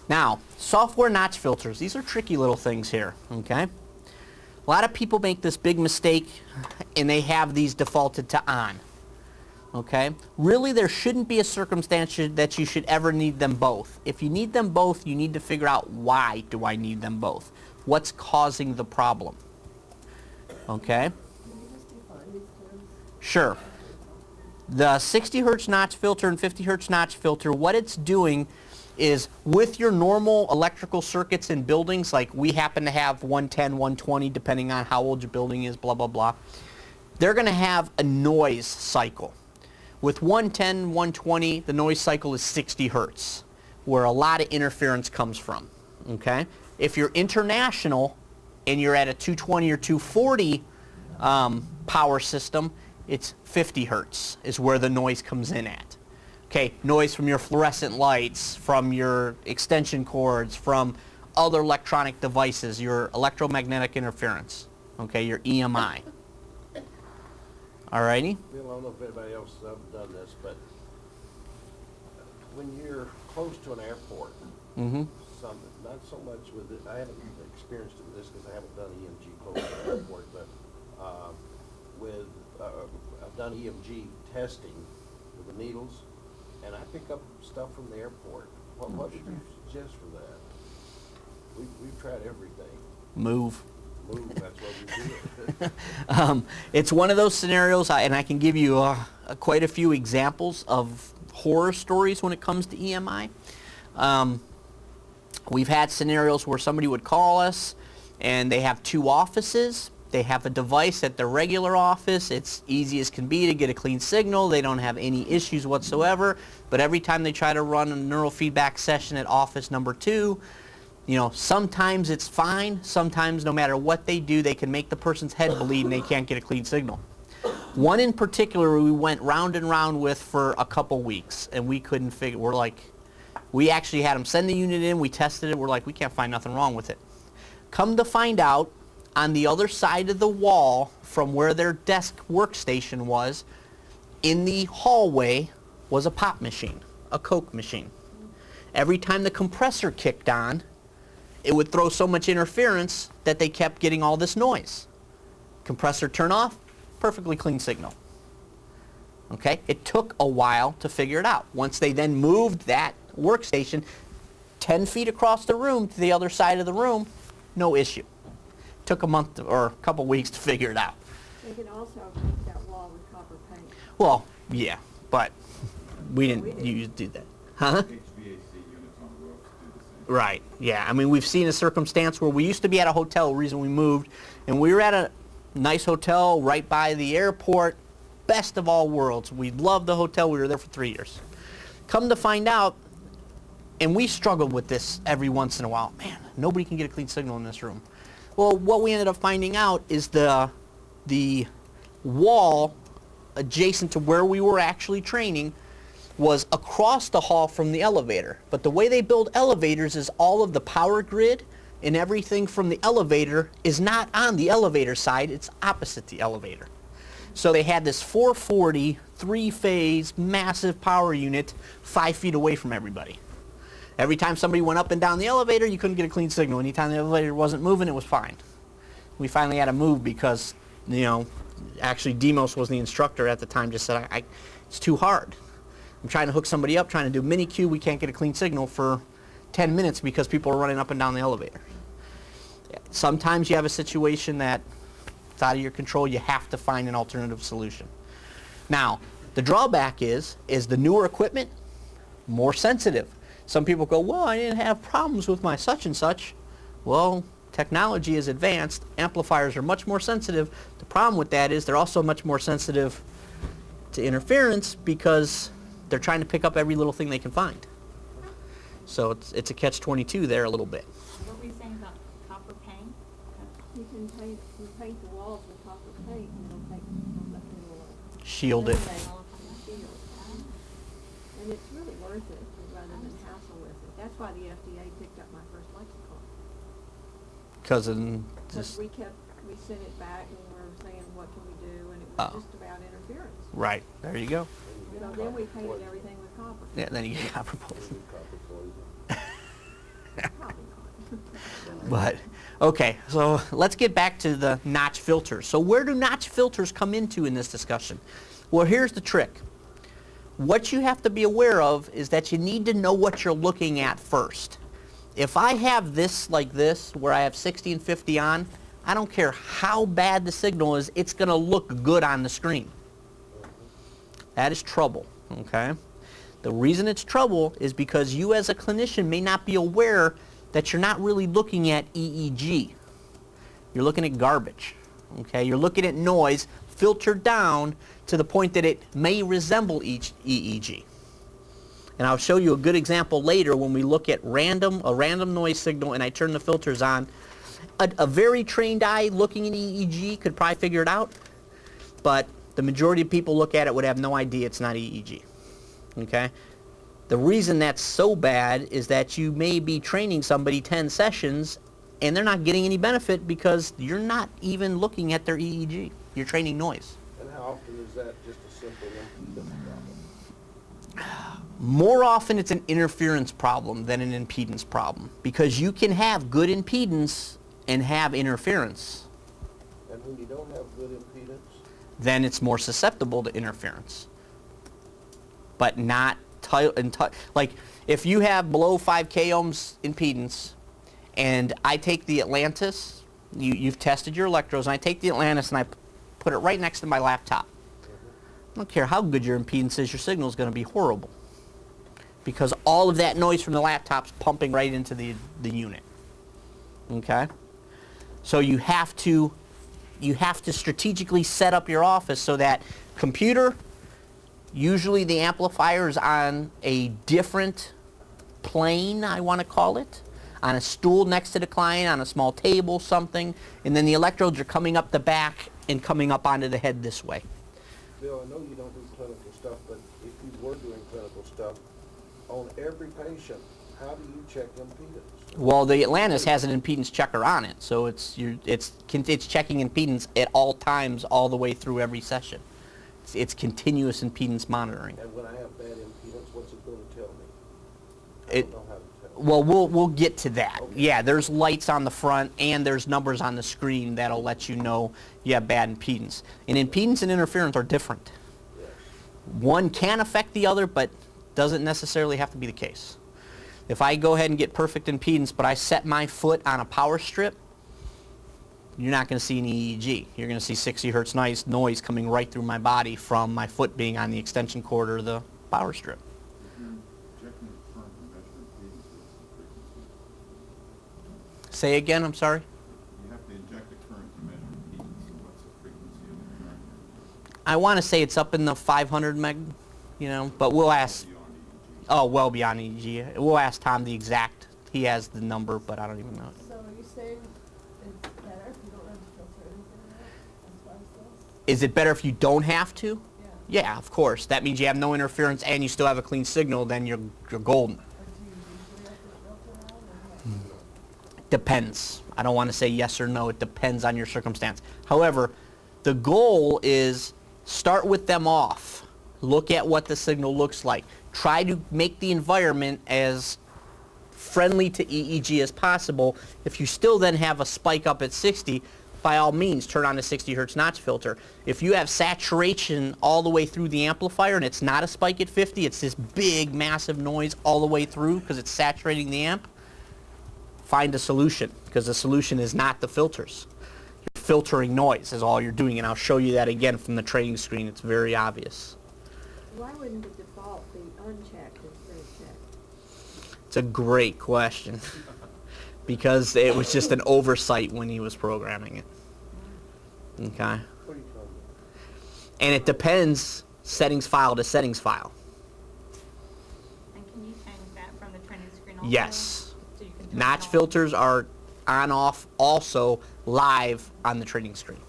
Now, software notch filters. These are tricky little things here, okay? A lot of people make this big mistake and they have these defaulted to on, okay? Really, there shouldn't be a circumstance that you should ever need them both. If you need them both, you need to figure out why do I need them both? What's causing the problem? Okay? Sure. The 60 hertz notch filter and 50 hertz notch filter, what it's doing is with your normal electrical circuits in buildings, like we happen to have 110, 120, depending on how old your building is, blah, blah, blah, they're going to have a noise cycle. With 110, 120, the noise cycle is 60 hertz, where a lot of interference comes from. Okay? If you're international and you're at a 220 or 240 power system, it's 50 hertz is where the noise comes in at. Okay, noise from your fluorescent lights, from your extension cords, from other electronic devices, your electromagnetic interference, okay, your EMI. Alrighty? Bill, I don't know if anybody else has ever done this, but when you're close to an airport, not so much with it, I haven't experienced it with this because I haven't done EMG close to an airport, but I've done EMG testing with the needles, and I pick up stuff from the airport. What would you suggest for that? We've tried everything. Move. Move, that's what we do. It's one of those scenarios, and I can give you quite a few examples of horror stories when it comes to EMI. We've had scenarios where somebody would call us and they have two offices. They have a device at their regular office. It's easy as can be to get a clean signal. They don't have any issues whatsoever. But every time they try to run a neurofeedback session at office number 2, you know, sometimes it's fine. Sometimes no matter what they do, they can make the person's head bleed and they can't get a clean signal. One in particular we went round and round with for a couple weeks and we couldn't figure, we're like, we actually had them send the unit in, we tested it, we're like, we can't find nothing wrong with it. Come to find out, on the other side of the wall from where their desk workstation was, in the hallway was a pop machine, a Coke machine. Every time the compressor kicked on, it would throw so much interference that they kept getting all this noise. Compressor turn off, perfectly clean signal. Okay? It took a while to figure it out. Once they then moved that workstation 10 feet across the room to the other side of the room, no issue. Took a month or a couple weeks to figure it out. They can also paint that wall with copper paint. Well, yeah, but we didn't do that. Huh? Right, yeah. I mean, we've seen a circumstance where we used to be at a hotel, the reason we moved, and we were at a nice hotel right by the airport, best of all worlds. We loved the hotel. We were there for 3 years. Come to find out, and we struggled with this every once in a while. Man, nobody can get a clean signal in this room. Well, what we ended up finding out is the wall adjacent to where we were actually training was across the hall from the elevator. But the way they build elevators is all of the power grid and everything from the elevator is not on the elevator side, it's opposite the elevator. So they had this 440, 3-phase, massive power unit 5 feet away from everybody. Every time somebody went up and down the elevator, you couldn't get a clean signal. Anytime the elevator wasn't moving, it was fine. We finally had to move because, you know, actually Demos was the instructor at the time, just said, it's too hard. I'm trying to hook somebody up, trying to do mini-Q, we can't get a clean signal for 10 minutes because people are running up and down the elevator. Sometimes you have a situation that it's out of your control, you have to find an alternative solution. Now, the drawback is the newer equipment more sensitive. Some people go, well, I didn't have problems with my such and such. Well, technology is advanced. Amplifiers are much more sensitive. The problem with that is they're also much more sensitive to interference because they're trying to pick up every little thing they can find. So it's a catch-22 there a little bit. What were you saying about copper paint? You can paint the walls with copper paint and it'll Shield it. And it's really worth it rather than hassle with it. That's why the FDA picked up my first lexicon. Because we sent it back and we were saying, what can we do? And it was just about interference. Right. There you go. So then we painted everything with copper. Yeah, then you get copper poison. But, okay, so let's get back to the notch filters. So where do notch filters come into in this discussion? Well, here's the trick. What you have to be aware of is that you need to know what you're looking at first. If I have this like this, where I have 60 and 50 on, I don't care how bad the signal is, it's going to look good on the screen. That is trouble, okay? The reason it's trouble is because you as a clinician may not be aware that you're not really looking at EEG. You're looking at garbage, okay? You're looking at noise filtered down to the point that it may resemble each EEG. And I'll show you a good example later when we look at a random noise signal and I turn the filters on. A very trained eye looking at EEG could probably figure it out, but the majority of people look at it would have no idea it's not EEG. Okay? The reason that's so bad is that you may be training somebody 10 sessions and they're not getting any benefit because you're not even looking at their EEG. You're training noise. And how often is that just a simple impedance problem? More often it's an interference problem than an impedance problem because you can have good impedance and have interference. And when you don't have good impedance? Then it's more susceptible to interference. But not like if you have below 5K ohms impedance and I take the Atlantis, you've tested your electrodes, and I take the Atlantis and I put it right next to my laptop. I don't care how good your impedance is, your signal is going to be horrible because all of that noise from the laptop's pumping right into the unit. Okay? So you have to strategically set up your office so that computer, usually the amplifier is on a different plane, I want to call it, on a stool next to the client, on a small table, something, and then the electrodes are coming up the back and coming up onto the head this way. Bill, I know you don't do clinical stuff, but if you were doing clinical stuff, on every patient, how do you check impedance? Well, the Atlantis has an impedance checker on it, so it's checking impedance at all times, all the way through every session. It's continuous impedance monitoring. And when I have bad impedance, what's it going to tell me? I It, don't know how to tell. well, we'll get to that. Okay. Yeah, there's lights on the front and there's numbers on the screen that'll let you know you have bad impedance. And impedance and interference are different. Yes. One can affect the other, but doesn't necessarily have to be the case. If I go ahead and get perfect impedance, but I set my foot on a power strip, you're not going to see any EEG. You're going to see 60 hertz noise coming right through my body from my foot being on the extension cord or the power strip. Say again, I'm sorry? You have to inject a current to measure impedance, so what's the frequency of the current? I want to say it's up in the 500 meg, but we'll ask. Beyond EEG. Oh, well beyond EEG. We'll ask Tom the exact. He has the number, but I don't even know it. So are you saying it's better if you don't have to filter anything out as far as this? Is it better if you don't have to? Yeah. Yeah, of course. That means you have no interference and you still have a clean signal, then you're golden. Or do you usually have to filter out or what? Depends. I don't want to say yes or no. It depends on your circumstance. However, the goal is start with them off. Look at what the signal looks like. Try to make the environment as friendly to EEG as possible. If you still then have a spike up at 60, by all means turn on a 60 hertz notch filter. If you have saturation all the way through the amplifier and it's not a spike at 50, it's this big massive noise all the way through because it's saturating the amp, find a solution, because the solution is not the filters. You're filtering noise is all you're doing, and I'll show you that again from the training screen. It's very obvious. Why wouldn't the default be unchecked instead of checked? It's a great question because it was just an oversight when he was programming it. Okay? What are you talking about? And it depends settings file to settings file. And can you change that from the training screen also? Yes. So you can turn it Notch on? filters are on off also live on the training screen.